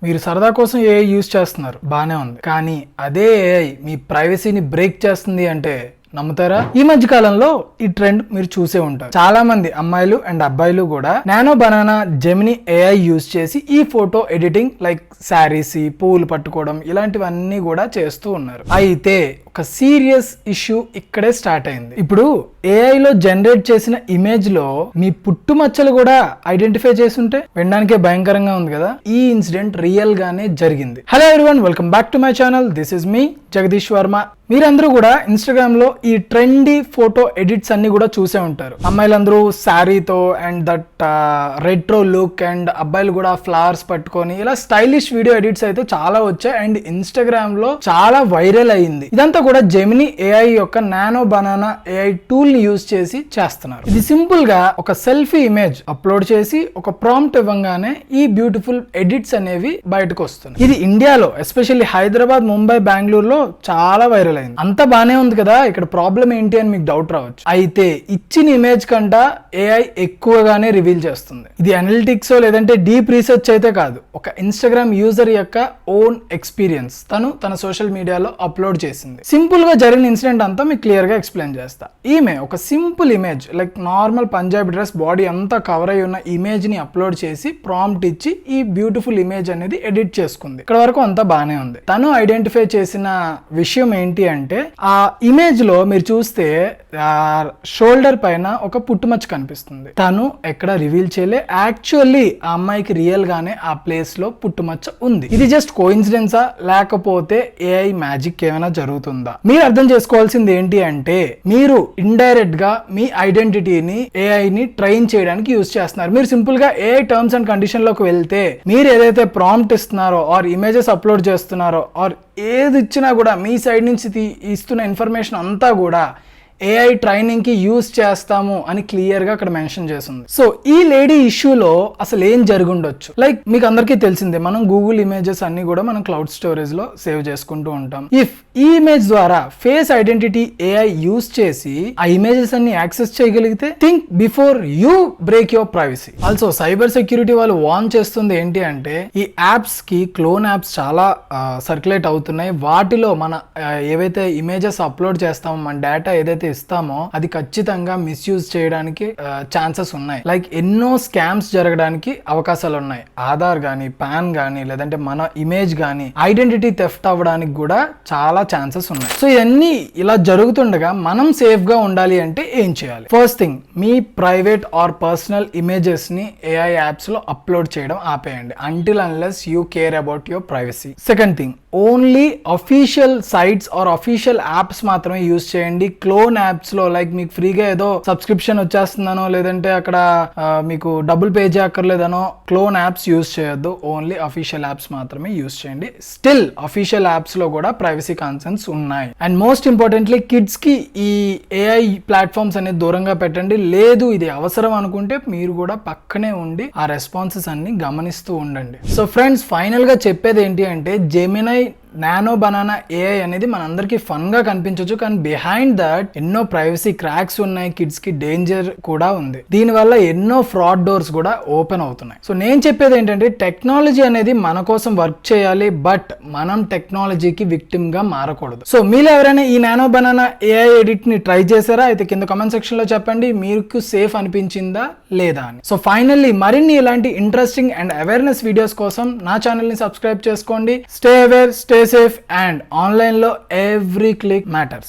మీరు సరదా కోసం ఏఐ యూజ్ చేస్తున్నారు, బానే ఉంది. కానీ అదే ఏఐ మీ ప్రైవసీని బ్రేక్ చేస్తుంది అంటే నమ్ముతారా? ఈ మధ్య కాలంలో ఈ ట్రెండ్ మీరు చూసే ఉంటారు. చాలా మంది అమ్మాయిలు అండ్ అబ్బాయిలు కూడా nano banana Gemini AI use చేసి ఈ ఫోటో ఎడిటింగ్ లైక్ శారీస్, పువ్వులు పట్టుకోవడం ఇలాంటివన్నీ కూడా చేస్తూ ఉన్నారు. అయితే ఒక సీరియస్ ఇష్యూ ఇక్కడే స్టార్ట్ అయింది. ఇప్పుడు ఏఐలో జనరేట్ చేసిన ఇమేజ్ లో మీ పుట్టుమచ్చలు కూడా ఐడెంటిఫై చేసి ఉంటే వినడానికే భయంకరంగా ఉంది కదా. ఈ ఇన్సిడెంట్ రియల్ గానే జరిగింది. Hello everyone, welcome back to my channel. This is me Jagadish Varma. మీరందరూ కూడా ఇన్స్టాగ్రామ్ లో ఈ ట్రెండీ ఫోటో ఎడిట్స్ అన్ని కూడా చూసే ఉంటారు. అమ్మాయిలందరూ శారీతో and that retro look, and అబ్బాయిలు కూడా ఫ్లవర్స్ పట్టుకొని ఇలా స్టైలిష్ వీడియో ఎడిట్స్ అయితే చాలా వచ్చాయి అండ్ ఇన్స్టాగ్రామ్ లో చాలా వైరల్ అయ్యింది. ఇదంతా కూడా జెమిని ఏఐ యొక్క నానో బనానా ఏఐ టూల్ ని యూజ్ చేసి చేస్తున్నారు. ఇది సింపుల్ గా ఒక సెల్ఫీ ఇమేజ్ అప్లోడ్ చేసి ఒక ప్రాంప్ట్ ఇవ్వగానే ఈ బ్యూటిఫుల్ ఎడిట్స్ అనేవి బయటకు వస్తున్నాయి. ఇది ఇండియాలో ఎస్పెషల్లీ హైదరాబాద్, ముంబై, బెంగళూరులో చాలా వైరల్ అయింది. అంతా బానే ఉంది కదా, ఇక్కడ ప్రాబ్లం ఏంటి అని మీకు డౌట్ రావచ్చు. అయితే ఇచ్చిన ఇమేజ్ కంట ఏఐ ఎక్కువగానే రివీల్ చేస్తుంది. ఇది అనలిటిక్స్ లేదంటే డీప్ రీసెర్చ్ అయితే కాదు, ఒక ఇన్స్టాగ్రామ్ యూజర్ యొక్క ఓన్ ఎక్స్పీరియన్స్ తన సోషల్ మీడియాలో అప్లోడ్ చేసింది. సింపుల్ గా జరిగిన ఇన్సిడెంట్ అంతా మీకు క్లియర్ గా ఎక్స్ప్లెయిన్ చేస్తా. ఈమె ఒక simple image like normal Punjabi dress, body అంతా కవర్ అయి ఉన్న ఇమేజ్ ని అప్లోడ్ చేసి ప్రాంప్ట్ ఇచ్చి ఈ బ్యూటిఫుల్ ఇమేజ్ అనేది ఎడిట్ చేసుకుంది. ఇక్కడ వరకు అంతా బానే ఉంది. తను ఐడెంటిఫై చేసిన విషయం ఏంటి అంటే, ఆ ఇమేజ్ లో మీరు చూస్తే షోల్డర్ పైన ఒక పుట్టుమచ్చ కనిపిస్తుంది. తను ఎక్కడ రివీల్ చేయలే, యాక్చువల్లీ ఆ అమ్మాయికి రియల్ గానే ఆ ప్లేస్ లో పుట్టుమచ్చ ఉంది. ఇది జస్ట్ కోఇన్సిడెన్సా లేకపోతే ఏఐ మ్యాజిక్ ఏమైనా జరుగుతుందా? మీరు అర్థం చేసుకోవాల్సింది ఏంటి అంటే, మీరు ఇండైరెక్ట్ గా మీ ఐడెంటిటీని ఏఐ ని ట్రైన్ చేయడానికి యూజ్ చేస్తున్నారు. మీరు సింపుల్ గా ఏఐ టర్మ్స్ అండ్ కండిషన్ లోకి వెళ్తే మీరు ఏదైతే ప్రాంప్ట్ ఇస్తున్నారో ఆర్ ఇమేజెస్ అప్లోడ్ చేస్తున్నారో ఆర్ ఏది ఇచ్చినా కూడా మీ సైడ్ నుంచి ఇస్తున్న ఇన్ఫర్మేషన్ అంతా కూడా ఏఐ ట్రైనింగ్ కి యూజ్ చేస్తాము అని క్లియర్ గా అక్కడ మెన్షన్ చేసింది. సో ఈ లేడీ ఇష్యూలో అసలు ఏం జరుగుండొచ్చు? లైక్ మీకు అందరికీ తెలిసిందే, మనం గూగుల్ ఇమేజెస్ అన్ని కూడా మనం క్లౌడ్ స్టోరేజ్ లో సేవ్ చేసుకుంటూ ఉంటాం. ఇఫ్ ఈ ఇమేజ్ ద్వారా ఫేస్ ఐడెంటిటీ ఏఐ యూజ్ చేసి ఆ ఇమేజెస్ అన్ని యాక్సెస్ చేయగలిగితే think before you break your privacy. Also cyber security వాళ్ళు వార్న్ చేస్తుంది ఏంటి అంటే, ఈ యాప్స్ కి క్లోన్ యాప్స్ చాలా సర్క్యులేట్ అవుతున్నాయి. వాటిలో మన ఏవైతే ఇమేజెస్ అప్లోడ్ చేస్తామో, మన డేటా ఏదైతే ఇస్తామో అది ఖచ్చితంగా మిస్యూజ్ చేయడానికి ఛాన్సెస్ ఉన్నాయి. లైక్ ఎన్నో స్కామ్స్ జరగడానికి అవకాశాలు ఉన్నాయి. ఆధార్ గానీ, పాన్ గానీ, లేదంటే మన ఇమేజ్ గానీ ఐడెంటిటీ థెఫ్ట్ అవ్వడానికి కూడా చాలా ఛాన్సెస్ ఉన్నాయి. సో ఇవన్నీ ఇలా జరుగుతుండగా మనం సేఫ్ గా ఉండాలి అంటే ఏం చేయాలి? ఫస్ట్ థింగ్, మీ ప్రైవేట్ ఆర్ పర్సనల్ ఇమేజెస్ ని ఏఐ యాప్స్ లో అప్లోడ్ చేయడం ఆపేయండి until unless you care about your privacy. Second thing, only official sites or official apps మాత్రమే యూజ్ చేయండి. క్లోన్ యాప్స్ లో లైక్ మీకు ఫ్రీగా ఏదో సబ్స్క్రిప్షన్ వచ్చేస్తుందనో లేదంటే అక్కడ మీకు డబ్బులు పే చేయక్కర్లేదనో క్లోన్ యాప్స్ యూజ్ చేయొద్దు. ఓన్లీ అఫీషియల్ యాప్స్ మాత్రమే యూజ్ చేయండి. స్టిల్ అఫీషియల్ యాప్స్ లో కూడా ప్రైవసీ కన్సర్న్స్ ఉన్నాయి. అండ్ మోస్ట్ ఇంపార్టెంట్లీ కిడ్స్ కి ఈ ఏఐ ప్లాట్ఫామ్స్ అనేది దూరంగా పెట్టండి. లేదు ఇది అవసరం అనుకుంటే మీరు కూడా పక్కనే ఉండి ఆ రెస్పాన్సెస్ అన్ని గమనిస్తూ ఉండండి. సో ఫ్రెండ్స్, ఫైనల్ గా చెప్పేది ఏంటి అంటే, జెమిని నానో బనానా ఏఐ అనేది మనందరికీ ఫన్ గా కనిపించవచ్చు, కానీ బిహైండ్ దట్ ఎన్నో ప్రైవసీ క్రాక్స్ ఉన్నాయి, కిడ్స్ కి డేంజర్ కూడా ఉంది. దీనివల్ల ఎన్నో ఫ్రాడ్ డోర్స్ కూడా ఓపెన్ అవుతున్నాయి. సో నేను చెప్పేది ఏంటంటే, టెక్నాలజీ అనేది మన కోసం వర్క్ చేయాలి, బట్ మనం టెక్నాలజీకి విక్టిమ్ గా మారకూడదు. సో మీరు ఎవరైనా ఈ నానో బనానా ఏఐ ఎడిట్ ని ట్రై చేశారా? అయితే కింద కామెంట్ సెక్షన్ లో చెప్పండి మీకు సేఫ్ అనిపించిందా లేదా అని. సో ఫైనల్లీ మరిన్ని ఇలాంటి ఇంట్రెస్టింగ్ అండ్ అవేర్నెస్ వీడియోస్ కోసం నా ఛానల్ ని సబ్స్క్రైబ్ చేసుకోండి. Stay aware, stay safe, and online lo every click matters.